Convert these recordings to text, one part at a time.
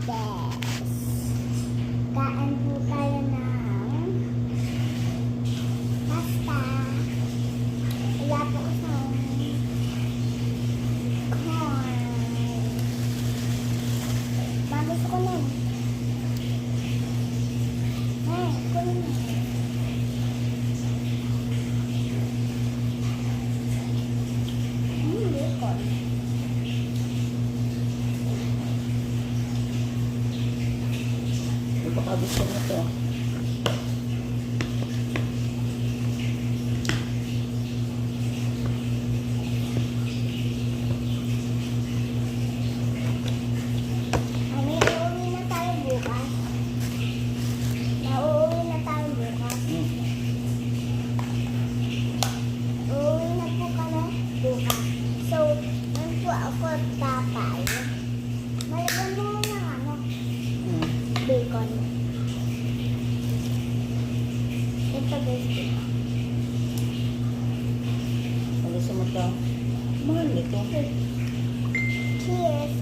Des. Kain po tayo ng pasta. Wala po isang corn. Gusto ko na. Ko na. Bacon. Baka gusto mo to. Tapay. Malagyan mo ng bacon. Ito bacon. Gusto mo to? Mahal nito. Cheers.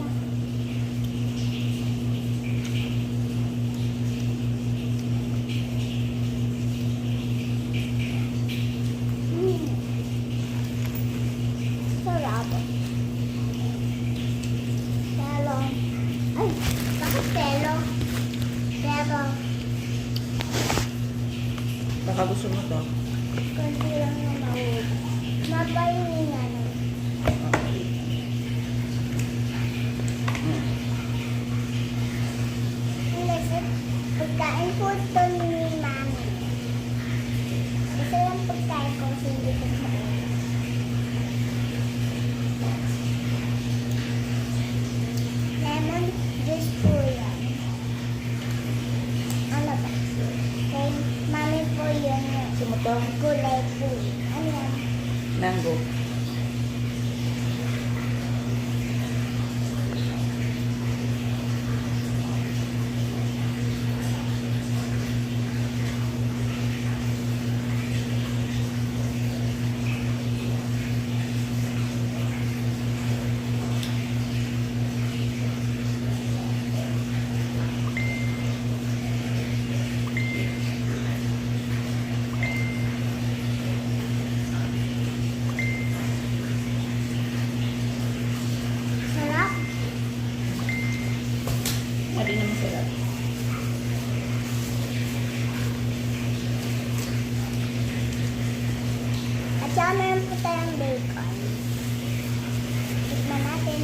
Sarap. Ay, bakit telo? Pero, Baka gusto mo to. kunti lang yung mahuli. Mapayin nga nun. Kasi, pagkain po ito ni Mami. Isa lang pagkain ko kasi hindi ko kain. Lemon juice po yan. Ano ba? Kay Mami po yun Gusto mo to? gulay po. Ano yan? Mango. Sarap. Mali na masarap. At saka meron po tayong bacon. Tikman natin.